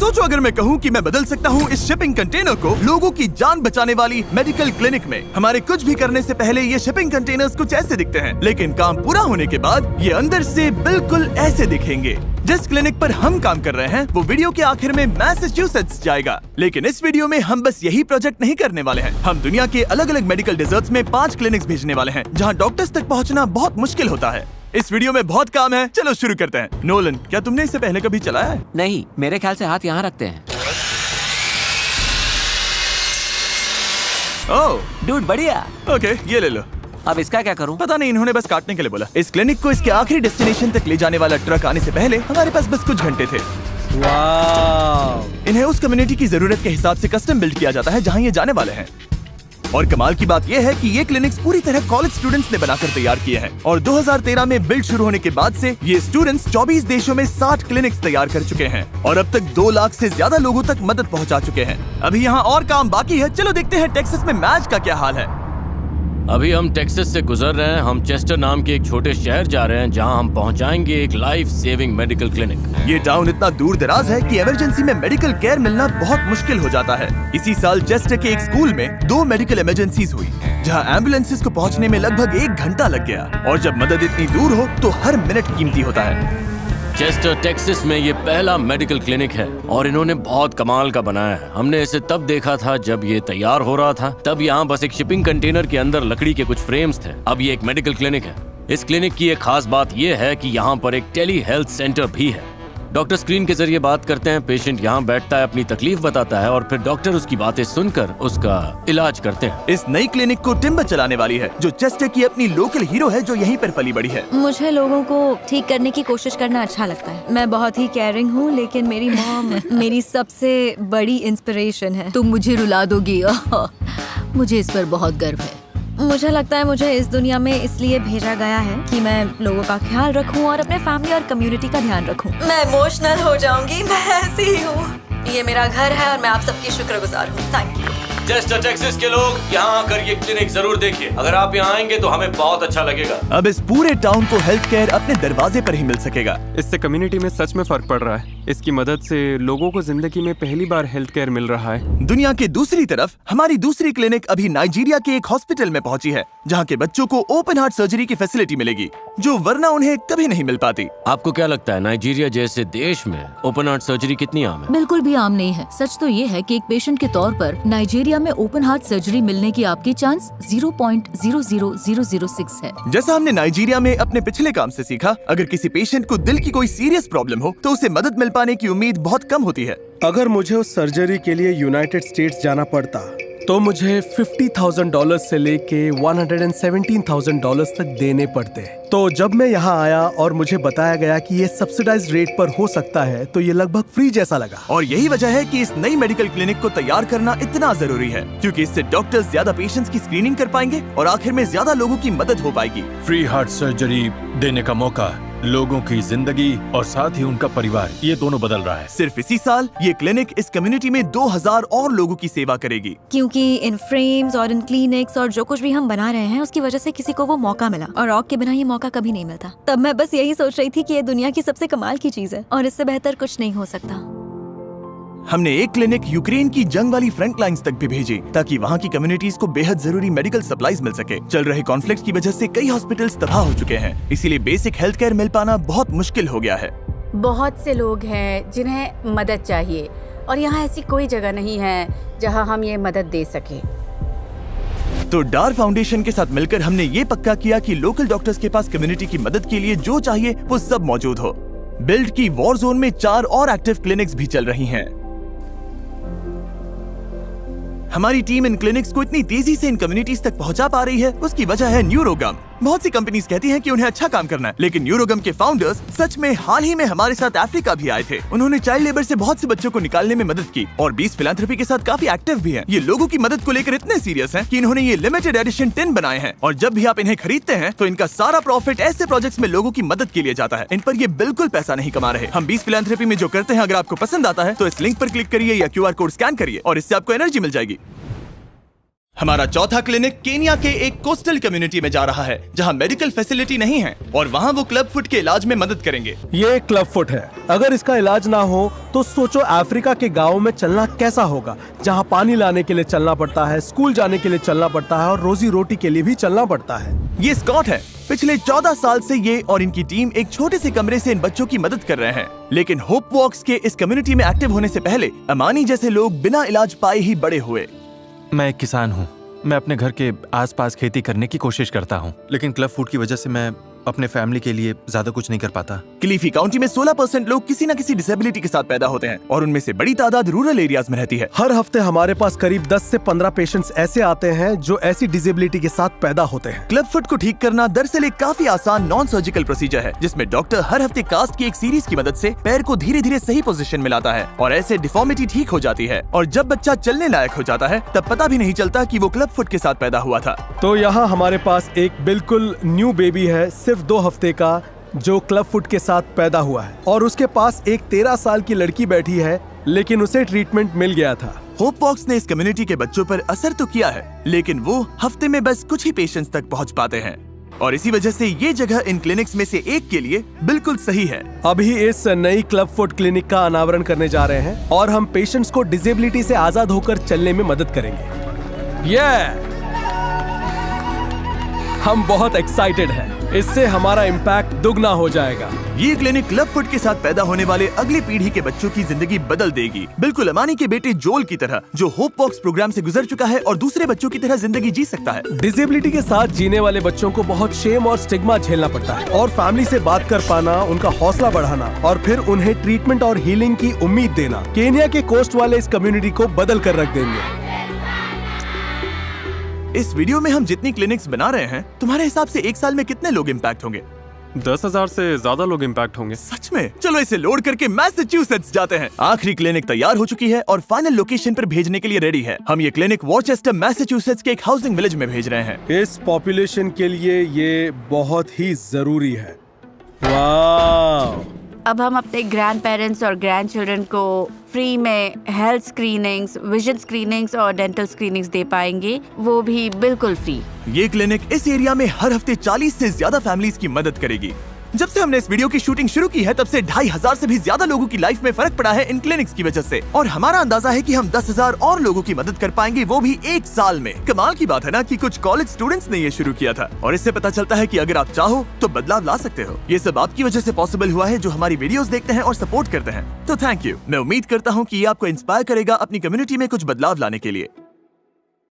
सोचो अगर मैं कहूँ कि मैं बदल सकता हूँ इस शिपिंग कंटेनर को लोगों की जान बचाने वाली मेडिकल क्लिनिक में। हमारे कुछ भी करने से पहले ये शिपिंग कंटेनर्स कुछ ऐसे दिखते हैं, लेकिन काम पूरा होने के बाद ये अंदर से बिल्कुल ऐसे दिखेंगे। जिस क्लिनिक पर हम काम कर रहे हैं वो वीडियो के आखिर में मैसाचुसेट्स जाएगा, लेकिन इस वीडियो में हम बस यही प्रोजेक्ट नहीं करने वाले हैं। हम दुनिया के अलग अलग मेडिकल डेजर्ट्स में 5 क्लिनिक्स भेजने वाले हैं जहाँ डॉक्टर्स तक पहुँचना बहुत मुश्किल होता है। इस वीडियो में बहुत काम है, चलो शुरू करते हैं। नोलन, क्या तुमने इससे पहले कभी चलाया है? नहीं, मेरे ख्याल से हाथ यहाँ रखते हैं। ओह डूड बढ़िया। ओके, ये ले लो। अब इसका क्या करूं? पता नहीं, इन्होंने बस काटने के लिए बोला। इस क्लिनिक को इसके आखिरी डेस्टिनेशन तक ले जाने वाला ट्रक आने से पहले हमारे पास बस कुछ घंटे थे। वाव! इन्हें उस कम्युनिटी की जरूरत के हिसाब से कस्टम बिल्ड किया जाता है जहाँ ये जाने वाले हैं। और कमाल की बात यह है कि ये क्लिनिक्स पूरी तरह कॉलेज स्टूडेंट्स ने बनाकर तैयार किए हैं और 2013 में बिल्ड शुरू होने के बाद से ये स्टूडेंट्स 24 देशों में 60 क्लिनिक्स तैयार कर चुके हैं और अब तक 2 लाख से ज्यादा लोगों तक मदद पहुंचा चुके हैं। अभी यहाँ और काम बाकी है, चलो देखते हैं टेक्सास में मैच का क्या हाल है। अभी हम टेक्सास से गुजर रहे हैं। हम चेस्टर नाम के एक छोटे शहर जा रहे हैं जहां हम पहुंचाएंगे एक लाइफ सेविंग मेडिकल क्लिनिक। ये टाउन इतना दूर दराज है कि इमरजेंसी में मेडिकल केयर मिलना बहुत मुश्किल हो जाता है। इसी साल चेस्टर के एक स्कूल में 2 मेडिकल इमरजेंसीज हुई जहां एम्बुलेंसेज को पहुंचने में लगभग 1 घंटा लग गया। और जब मदद इतनी दूर हो तो हर मिनट कीमती होता है। चेस्टर टेक्सास में ये पहला मेडिकल क्लिनिक है और इन्होंने बहुत कमाल का बनाया है। हमने इसे तब देखा था जब ये तैयार हो रहा था। तब यहाँ बस एक शिपिंग कंटेनर के अंदर लकड़ी के कुछ फ्रेम्स थे। अब ये एक मेडिकल क्लिनिक है। इस क्लिनिक की एक खास बात ये है कि यहाँ पर एक टेली हेल्थ सेंटर भी है। डॉक्टर स्क्रीन के जरिए बात करते हैं, पेशेंट यहाँ बैठता है, अपनी तकलीफ बताता है और फिर डॉक्टर उसकी बातें सुनकर उसका इलाज करते हैं। इस नई क्लिनिक को टिम्बर चलाने वाली है जो चेस्टर की अपनी लोकल हीरो है जो यहीं पर पली बड़ी है। मुझे लोगों को ठीक करने की कोशिश करना अच्छा लगता है। मैं बहुत ही केयरिंग हूँ, लेकिन मेरी मॉम मेरी सबसे बड़ी इंस्पिरेशन है। तुम मुझे रुला दोगी। मुझे इस पर बहुत गर्व है। मुझे लगता है मुझे इस दुनिया में इसलिए भेजा गया है कि मैं लोगों का ख्याल रखूं और अपने फैमिली और कम्युनिटी का ध्यान रखूं। मैं इमोशनल हो जाऊंगी, मैं ऐसी ही हूँ। ये मेरा घर है और मैं आप सबकी शुक्रगुजार हूँ। Thank you. चेस्टर टेक्सास के लोग यहाँ आकर ये क्लिनिक जरूर देखिए। अगर आप यहाँ आएंगे तो हमें बहुत अच्छा लगेगा। अब इस पूरे टाउन को हेल्थ केयर अपने दरवाजे पर ही मिल सकेगा। इससे कम्युनिटी में सच में फर्क पड़ रहा है। इसकी मदद से लोगों को जिंदगी में पहली बार हेल्थ केयर मिल रहा है। दुनिया के दूसरी तरफ हमारी दूसरी क्लिनिक अभी नाइजीरिया के एक हॉस्पिटल में पहुंची है जहां के बच्चों को ओपन हार्ट सर्जरी की फैसिलिटी मिलेगी जो वरना उन्हें कभी नहीं मिल पाती। आपको क्या लगता है नाइजीरिया जैसे देश में ओपन हार्ट सर्जरी कितनी आम है? बिल्कुल भी आम नहीं है। सच तो ये है कि एक पेशेंट के तौर पर नाइजीरिया में ओपन हार्ट सर्जरी मिलने की आपकी चांस 0.00006 है। जैसा हमने नाइजीरिया में अपने पिछले काम से सीखा, अगर किसी पेशेंट को दिल की कोई सीरियस प्रॉब्लम हो तो उसे मदद मिल पाने की उम्मीद बहुत कम होती है। अगर मुझे उस सर्जरी के लिए यूनाइटेड स्टेट्स जाना पड़ता तो मुझे $50,000 से लेके $117,000 तक देने पड़ते। तो जब मैं यहाँ आया और मुझे बताया गया कि ये सब्सिडाइज्ड रेट पर हो सकता है तो ये लगभग फ्री जैसा लगा। और यही वजह है कि इस नई मेडिकल क्लिनिक को तैयार करना इतना जरूरी है, क्योंकि इससे डॉक्टर्स ज्यादा पेशेंट्स की स्क्रीनिंग कर पाएंगे और आखिर में ज्यादा लोगों की मदद हो पाएगी। फ्री हार्ट सर्जरी देने का मौका लोगों की जिंदगी और साथ ही उनका परिवार, ये दोनों बदल रहा है। सिर्फ इसी साल ये क्लिनिक इस कम्युनिटी में 2000 और लोगों की सेवा करेगी। क्योंकि इन फ्रेम्स और इन क्लिनिक्स और जो कुछ भी हम बना रहे हैं उसकी वजह से किसी को वो मौका मिला और रॉक के बिना ये मौका कभी नहीं मिलता। तब मैं बस यही सोच रही थी कि ये दुनिया की सबसे कमाल की चीज है और इससे बेहतर कुछ नहीं हो सकता। हमने एक क्लिनिक यूक्रेन की जंग वाली फ्रंट लाइंस तक भी भेजी ताकि वहाँ की कम्युनिटीज को बेहद जरूरी मेडिकल सप्लाईज मिल सके। चल रहे कॉन्फ्लिक्ट की वजह से कई हॉस्पिटल्स तबाह हो चुके हैं, इसीलिए बेसिक हेल्थ केयर मिल पाना बहुत मुश्किल हो गया है। बहुत से लोग हैं जिन्हें मदद चाहिए और यहाँ ऐसी कोई जगह नहीं है जहाँ हम ये मदद दे सके। तो डार फाउंडेशन के साथ मिलकर हमने ये पक्का किया कि लोकल डॉक्टर्स के पास कम्युनिटी की मदद के लिए जो चाहिए वो सब मौजूद हो। बिल्ड की वॉर जोन में 4 और एक्टिव क्लिनिक्स भी चल रही हैं। हमारी टीम इन क्लिनिक्स को इतनी तेजी से इन कम्युनिटीज तक पहुंचा पा रही है, उसकी वजह है न्यूरोगम। बहुत सी कंपनीज कहती हैं कि उन्हें अच्छा काम करना है, लेकिन न्यूरोगम के फाउंडर्स सच में हाल ही में हमारे साथ अफ्रीका भी आए थे। उन्होंने चाइल्ड लेबर से बहुत से बच्चों को निकालने में मदद की और 20 फिलैंथ्रोपी के साथ काफी एक्टिव भी हैं। ये लोगों की मदद को लेकर इतने सीरियस हैं कि इन्होंने ये लिमिटेड एडिशन टिन बनाए हैं और जब भी आप इन्हें खरीदते हैं तो इनका सारा प्रॉफिट ऐसे प्रोजेक्ट्स में लोगों की मदद के लिए जाता है। इन पर ये बिल्कुल पैसा नहीं कमा रहे। हम 20 फिलैंथ्रोपी में जो करते हैं, अगर आपको पसंद आता है तो इस लिंक पर क्लिक करिए या QR कोड स्कैन करिए और इससे आपको एनर्जी मिल जाएगी। हमारा चौथा क्लिनिक केनिया के एक कोस्टल कम्युनिटी में जा रहा है जहां मेडिकल फैसिलिटी नहीं है और वहां वो क्लब फुट के इलाज में मदद करेंगे। ये क्लब फुट है। अगर इसका इलाज ना हो तो सोचो अफ्रीका के गाँव में चलना कैसा होगा, जहाँ पानी लाने के लिए चलना पड़ता है, स्कूल जाने के लिए चलना पड़ता है और रोजी रोटी के लिए भी चलना पड़ता है। ये स्कॉट है। पिछले 14 साल से ये और इनकी टीम एक छोटे से कमरे से इन बच्चों की मदद कर रहे हैं। लेकिन होप वॉक्स के इस कम्युनिटी में एक्टिव होने से पहले अमानी जैसे लोग बिना इलाज पाए ही बड़े हुए। मैं एक किसान हूँ। मैं अपने घर के आसपास खेती करने की कोशिश करता हूँ, लेकिन क्लब फूड की वजह से मैं अपने फैमिली के लिए ज्यादा कुछ नहीं कर पाता। क्लीफी काउंटी में 16% लोग किसी न किसी डिसेबिलिटी के साथ पैदा होते हैं और उनमें से बड़ी तादाद रूरल एरियाज में रहती है। हर हफ्ते हमारे पास करीब 10 से 15 पेशेंट्स ऐसे आते हैं जो ऐसी डिसेबिलिटी के साथ पैदा होते हैं। क्लब फुट को ठीक करना दरअसल एक काफी आसान नॉन सर्जिकल प्रोसीजर है जिसमें डॉक्टर हर हफ्ते कास्ट की एक सीरीज की मदद से पैर को धीरे धीरे सही पोजीशन में लाता है और ऐसे डिफॉर्मिटी ठीक हो जाती है और जब बच्चा चलने लायक हो जाता है तब पता भी नहीं चलता कि वो क्लब फुट के साथ पैदा हुआ था। तो यहाँ हमारे पास एक बिल्कुल न्यू बेबी है, सिर्फ 2 हफ्ते का, जो क्लब फुट के साथ पैदा हुआ है और उसके पास एक 13 साल की लड़की बैठी है, लेकिन उसे ट्रीटमेंट मिल गया था। होप वॉक्स ने इस कम्युनिटी के बच्चों पर असर तो किया है, लेकिन वो हफ्ते में बस कुछ ही पेशेंट्स तक पहुंच पाते हैं और इसी वजह से ये जगह इन क्लिनिक्स में से एक के लिए बिल्कुल सही है। अभी इस नई क्लब फुट क्लिनिक का अनावरण करने जा रहे हैं और हम पेशेंट्स को डिसेबिलिटी से आजाद होकर चलने में मदद करेंगे। हम बहुत एक्साइटेड हैं। इससे हमारा इम्पैक्ट दुगना हो जाएगा। ये क्लिनिक क्लब फुट के साथ पैदा होने वाले अगली पीढ़ी के बच्चों की जिंदगी बदल देगी, बिल्कुल अमानी के बेटे जोल की तरह, जो होप वॉक्स प्रोग्राम से गुजर चुका है और दूसरे बच्चों की तरह जिंदगी जी सकता है। डिसेबिलिटी के साथ जीने वाले बच्चों को बहुत शेम और स्टिग्मा झेलना पड़ता है और फैमिली से बात कर पाना, उनका हौसला बढ़ाना और फिर उन्हें ट्रीटमेंट और हीलिंग की उम्मीद देना केनिया के कोस्ट वाले इस कम्युनिटी को बदल कर रख देंगे। इस वीडियो में हम जितनी क्लिनिक्स बना रहे हैं, तुम्हारे हिसाब से एक साल में कितने लोग इम्पैक्ट होंगे? 10,000 से ज्यादा लोग इम्पैक्ट होंगे। सच में? चलो इसे लोड करके मैसेच्यूसेट्स जाते हैं। आखिरी क्लिनिक तैयार हो चुकी है और फाइनल लोकेशन पर भेजने के लिए रेडी है। हम ये क्लिनिक वॉरचेस्टर मैसेच्यूसेट्स के एक हाउसिंग विलेज में भेज रहे हैं। इस पॉपुलेशन के लिए ये बहुत ही जरूरी है। वाह! अब हम अपने ग्रैंड पेरेंट्स और ग्रैंड चिल्ड्रन को फ्री में हेल्थ स्क्रीनिंग्स, विजन स्क्रीनिंग्स और डेंटल स्क्रीनिंग्स दे पाएंगे, वो भी बिल्कुल फ्री। ये क्लिनिक इस एरिया में हर हफ्ते 40 से ज्यादा फैमिलीज की मदद करेगी। जब से हमने इस वीडियो की शूटिंग शुरू की है तब से 2,500 से भी ज्यादा लोगों की लाइफ में फर्क पड़ा है इन क्लिनिक्स की वजह से और हमारा अंदाजा है कि हम 10,000 और लोगों की मदद कर पाएंगे, वो भी एक साल में। कमाल की बात है ना कि कुछ कॉलेज स्टूडेंट्स ने ये शुरू किया था और इससे पता चलता है कि अगर आप चाहो तो बदलाव ला सकते हो। ये सब आपकी वजह से पॉसिबल हुआ है जो हमारी वीडियोस देखते हैं और सपोर्ट करते हैं। तो थैंक यू। मैं उम्मीद करता हूँ कि ये आपको इंस्पायर करेगा अपनी कम्युनिटी में कुछ बदलाव लाने के लिए।